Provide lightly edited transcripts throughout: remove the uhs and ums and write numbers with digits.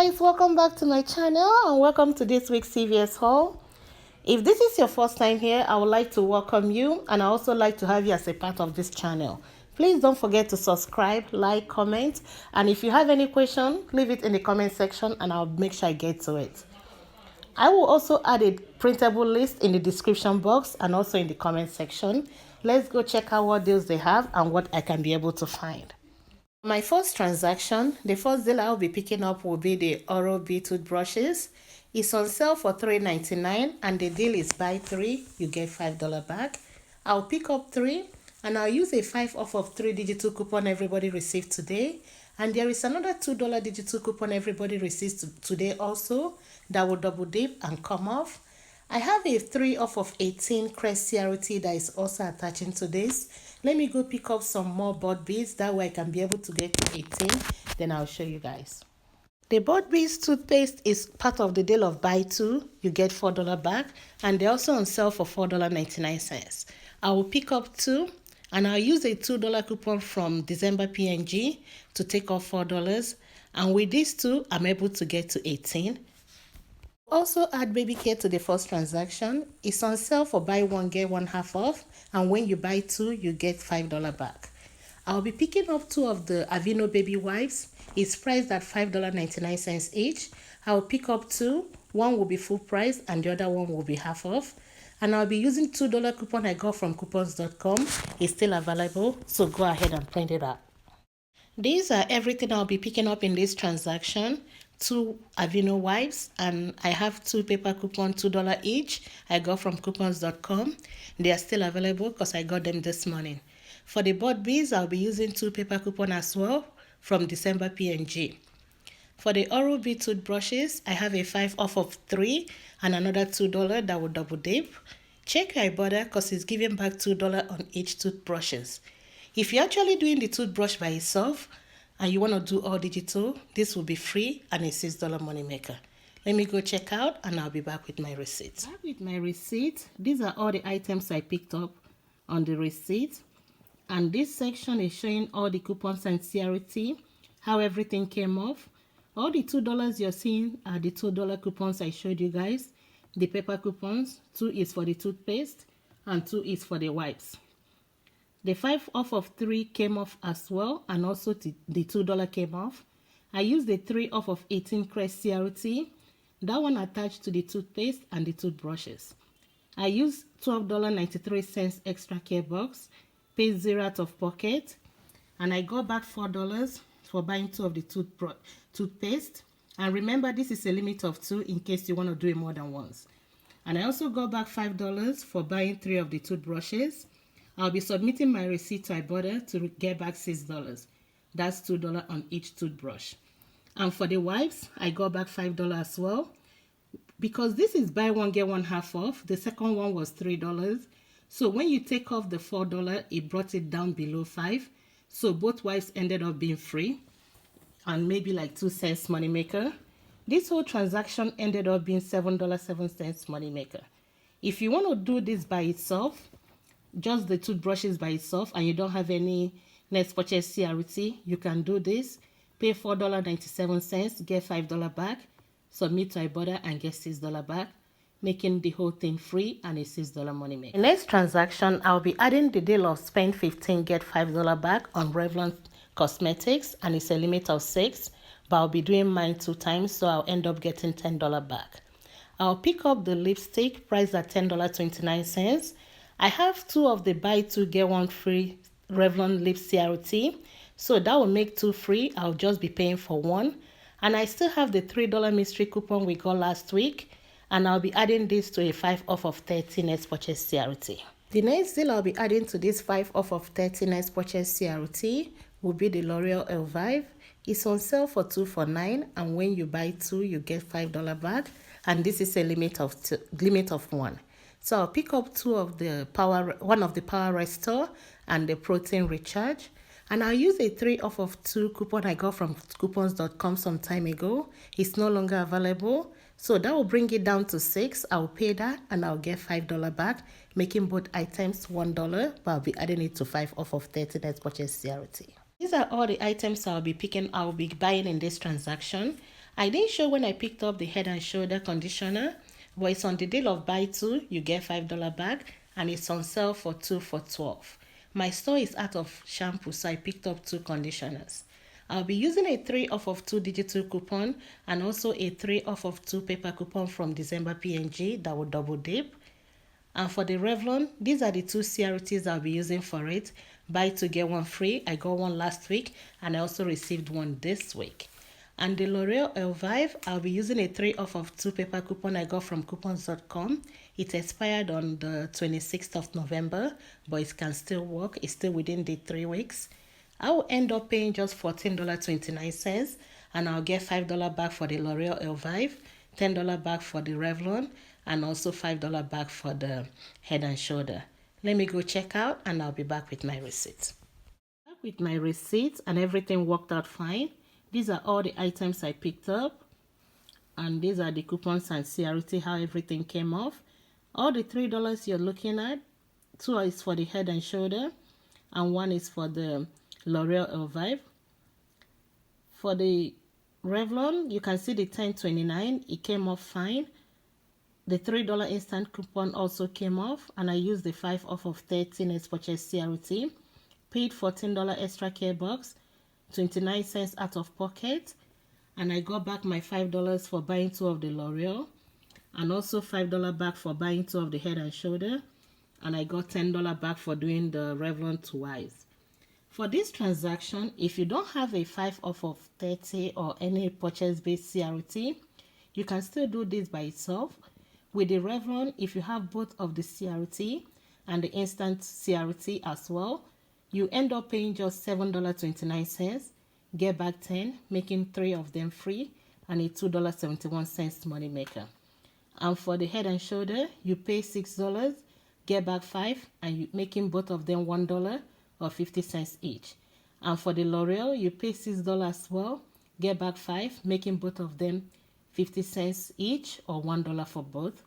guys, welcome back to my channel and welcome to this week's CVS haul. If this is your first time here, I would like to welcome you, and I also like to have you as a part of this channel. Please don't forget to subscribe, like, comment, and if you have any question, leave it in the comment section and I'll make sure I get to it. I will also add a printable list in the description box and also in the comment section. Let's go check out what deals they have and what I can be able to find. My first transaction, the first deal I'll be picking up will be the Oral-B toothbrushes. It's on sale for $3.99 and the deal is buy 3, you get $5 back. I'll pick up 3 and I'll use a 5 off of 3 digital coupon everybody received today. And there is another $2 digital coupon everybody receives today also that will double dip and come off. I have a 3 off of 18 Crest CRT that is also attaching to this. Let me go pick up some more board beads. That way I can be able to get to 18. Then I'll show you guys. The board beads toothpaste is part of the deal of buy 2. You get $4 back. And they're also on sale for $4.99. I will pick up 2. And I'll use a $2 coupon from December PNG to take off $4. And with these 2, I'm able to get to 18. Also add baby care to the first transaction. It's on sale for buy 1 get 1 half off, and when you buy 2 you get $5 back. I'll be picking up 2 of the Aveeno baby wipes. It's priced at $5.99 each. I'll pick up 2. One will be full price and the other one will be half off. And I'll be using $2 coupon I got from coupons.com. It's still available, so go ahead and print it out. These are everything I'll be picking up in this transaction. 2 Aveeno wipes, and I have 2 paper coupon, $2 each. I got from coupons.com. They are still available because I got them this morning. For the board beads, I'll be using 2 paper coupon as well from December PNG. For the Oral-B toothbrushes, I have a 5 off of 3 and another $2 that will double dip. Check your Ibotta because it's giving back $2 on each toothbrushes. If you're actually doing the toothbrush by itself, and you want to do all digital, this will be free and a $6 money maker. Let me go check out and I'll be back with my receipt. Back with my receipt. These are all the items I picked up on the receipt. And this section is showing all the coupons and CRT, how everything came off. All the $2 you're seeing are the $2 coupons I showed you guys. The paper coupons, 2 is for the toothpaste and 2 is for the wipes. The 5 off of 3 came off as well, and also the $2 came off. I used the 3 off of 18 Crest CRT. That one attached to the toothpaste and the toothbrushes. I used $12.93 extra care box, paid 0 out of pocket, and I got back $4 for buying 2 of the toothpaste. And remember, this is a limit of 2 in case you want to do it more than once. And I also got back $5 for buying 3 of the toothbrushes. I'll be submitting my receipt to Ibotta to get back $6. That's $2 on each toothbrush. And for the wipes, I got back $5 as well. Because this is buy 1 get 1 half off, the second one was $3. So when you take off the $4, it brought it down below 5. So both wipes ended up being free and maybe like 2 cents money maker. This whole transaction ended up being $7.07 money maker. If you want to do this by itself, just the toothbrushes by itself, and you don't have any next purchase CRT, you can do this. Pay $4.97, get $5 back, submit to Ibotta and get $6 back, making the whole thing free and a $6 money maker. The next transaction, I'll be adding the deal of spend 15, get $5 back on Revlon Cosmetics, and it's a limit of 6, but I'll be doing mine 2 times, so I'll end up getting $10 back. I'll pick up the lipstick priced at $10.29. I have 2 of the buy 2 get 1 free Revlon lip CRT, so that will make 2 free. I'll just be paying for 1. And I still have the $3 mystery coupon we got last week, and I'll be adding this to a 5 off of 30 next purchase CRT. The next deal I'll be adding to this 5 off of 30 next purchase CRT will be the L'Oreal Elvive. It's on sale for 2 for $9, and when you buy 2 you get $5 back, and this is a limit of 1. So I'll pick up 2 of the one of the Power Restore and the Protein Recharge. And I'll use a 3 off of 2 coupon I got from coupons.com some time ago. It's no longer available. So that will bring it down to 6. I'll pay that and I'll get $5 back, making both items $1, but I'll be adding it to 5 off of 30 next purchase CRT. These are all the items I'll be buying in this transaction. I didn't show when I picked up the Head and Shoulder conditioner, but it's on the deal of buy two, you get $5 back, and it's on sale for 2 for $12. My store is out of shampoo, so I picked up 2 conditioners. I'll be using a 3 off of 2 digital coupon and also a 3 off of 2 paper coupon from December P&G that will double dip. And for the Revlon, these are the 2 CRTs I'll be using for it. Buy 2 get 1 free. I got one last week and I also received one this week. And the L'Oreal Elvive, I'll be using a 3 off of 2 paper coupon I got from coupons.com. It expired on the 26th of November, but it can still work. It's still within the 3 weeks. I will end up paying just $14.29 and I'll get $5 back for the L'Oreal Elvive, $10 back for the Revlon, and also $5 back for the Head and Shoulder. Let me go check out and I'll be back with my receipt. Back with my receipt and everything worked out fine. These are all the items I picked up. And these are the coupons and CRT, how everything came off. All the $3 you're looking at, 2 is for the Head and Shoulder and 1 is for the L'Oreal Elvive. For the Revlon, you can see the $10.29. It came off fine. The $3 instant coupon also came off, and I used the 5 off of 30 next purchase CRT. Paid $14 extra care box, 29 cents out of pocket, and I got back my $5 for buying 2 of the L'Oreal, and also $5 back for buying 2 of the Head and Shoulder, and I got $10 back for doing the Revlon twice. For this transaction, if you don't have a 5 off of 30 or any purchase-based CRT, you can still do this by itself. With the Revlon, if you have both of the CRT and the instant CRT as well, you end up paying just $7.29, get back 10, making 3 of them free, and a $2.71 money maker. And for the Head and Shoulder, you pay $6, get back 5, and you making both of them $1 or 50 cents each. And for the L'Oreal, you pay $6 as well, get back 5, making both of them 50 cents each or $1 for both.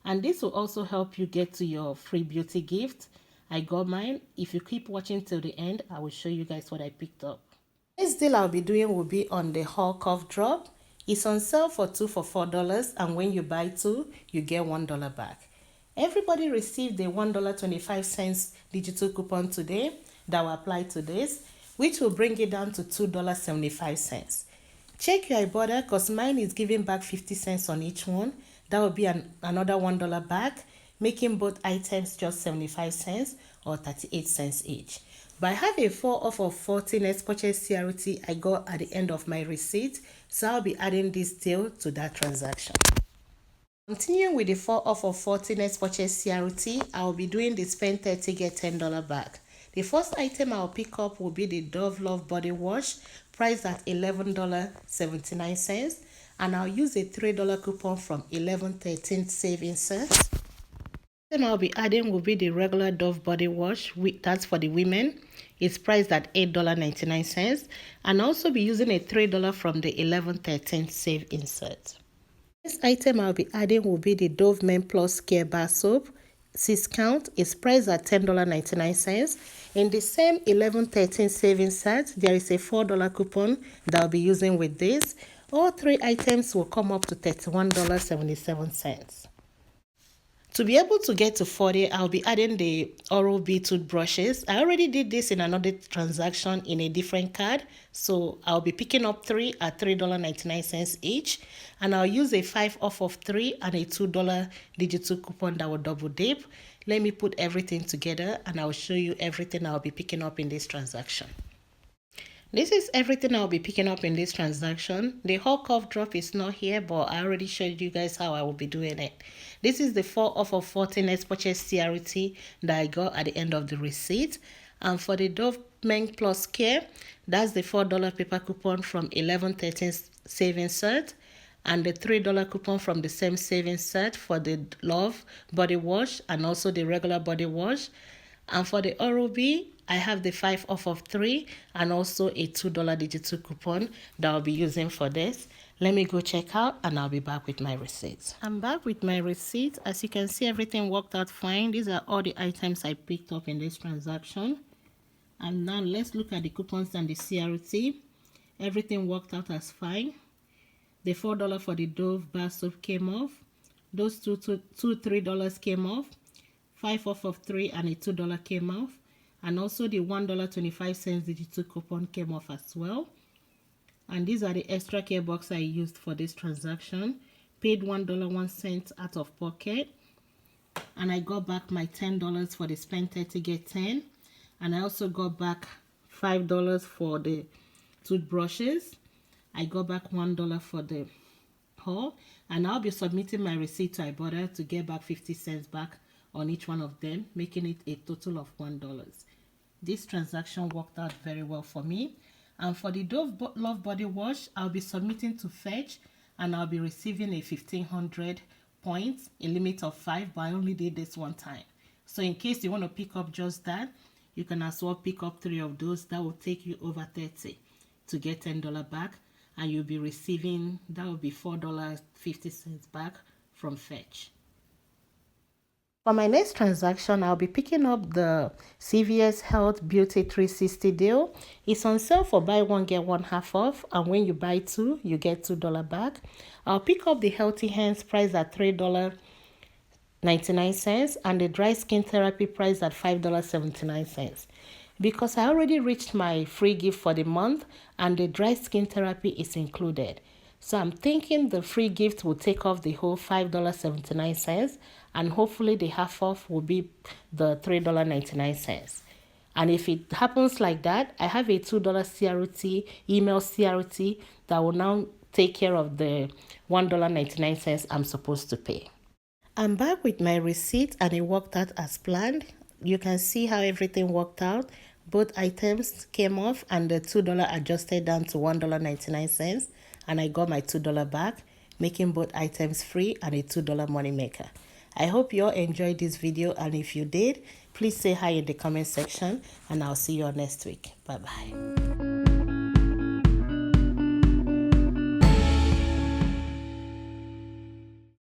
And this will also help you get to your free beauty gift. I got mine. If you keep watching till the end, I will show you guys what I picked up. Next deal I'll be doing will be on the Hall Cough Drop. It's on sale for 2 for $4, and when you buy 2, you get $1 back. Everybody received a $1.25 digital coupon today that will apply to this, which will bring it down to $2.75. Check your Ibotta because mine is giving back 50 cents on each one. That will be another $1 back, making both items just 75 cents or 38 cents each. But I have a 4 off of 40 next purchase CRT I got at the end of my receipt, so I'll be adding this deal to that transaction. Continuing with the 4 off of 40 next purchase CRT, I'll be doing the spend 30 get $10 back. The first item I'll pick up will be the Dove Love Body Wash, priced at $11.79, and I'll use a $3 coupon from 1113 savings cents. The item I'll be adding will be the regular Dove Body Wash, that's for the women. It's priced at $8.99, and I'll also be using a $3 from the 1113 save insert. This item I'll be adding will be the Dove Men Plus Care Bar Soap. 6 count is priced at $10.99. In the same 1113 savings set, there is a $4 coupon that I'll be using with this. All 3 items will come up to $31.77. To be able to get to 40, I'll be adding the Oral-B toothbrushes. I already did this in another transaction in a different card. So I'll be picking up 3 at $3.99 each. And I'll use a 5 off of 3 and a $2 digital coupon that will double dip. Let me put everything together and I'll show you everything I'll be picking up in this transaction. This is everything I'll be picking up in this transaction. The whole cough drop is not here, but I already showed you guys how I will be doing it. This is the 4 off of 40 next purchase CRT that I got at the end of the receipt. And for the Dove Men Plus Care, that's the $4 paper coupon from 1113 savings set, and the $3 coupon from the same savings set for the Love Body Wash and also the regular body wash. And for the Oral-B, I have the 5 off of 3 and also a $2 digital coupon that I'll be using for this. Let me go check out and I'll be back with my receipts. I'm back with my receipt. As you can see, everything worked out fine. These are all the items I picked up in this transaction. And now let's look at the coupons and the CRT. Everything worked out as fine. The $4 for the Dove bar soap came off. Those two $3 came off. 5 off of 3 and a $2 came off. And also the $1.25 digital coupon came off as well. And these are the extra care box I used for this transaction. Paid $1.01 out of pocket. And I got back my $10 for the spend 30 get 10. And I also got back $5 for the toothbrushes. I got back $1 for the haul, and I'll be submitting my receipt to Ibotta to get back 50 cents back on each one of them, making it a total of $1. This transaction worked out very well for me. And for the Dove Love Body Wash, I'll be submitting to Fetch, and I'll be receiving a 1,500 points, a limit of 5, but I only did this one time. So in case you want to pick up just that, you can as well pick up 3 of those. That will take you over 30 to get $10 back, and you'll be receiving, that will be $4.50 back from Fetch. For my next transaction, I'll be picking up the CVS Health Beauty 360 deal. It's on sale for buy one get one half off, and when you buy 2, you get $2 back. I'll pick up the Healthy Hands price at $3.99 and the Dry Skin Therapy price at $5.79. Because I already reached my free gift for the month and the Dry Skin Therapy is included. So I'm thinking the free gift will take off the whole $5.79, and hopefully the half off will be the $3.99. And if it happens like that, I have a $2 CRT, email CRT, that will now take care of the $1.99 I'm supposed to pay. I'm back with my receipt and it worked out as planned. You can see how everything worked out. Both items came off and the $2 adjusted down to $1.99, and I got my $2 back, making both items free and a $2 money maker. I hope you all enjoyed this video, and if you did, please say hi in the comment section, and I'll see you all next week. Bye bye.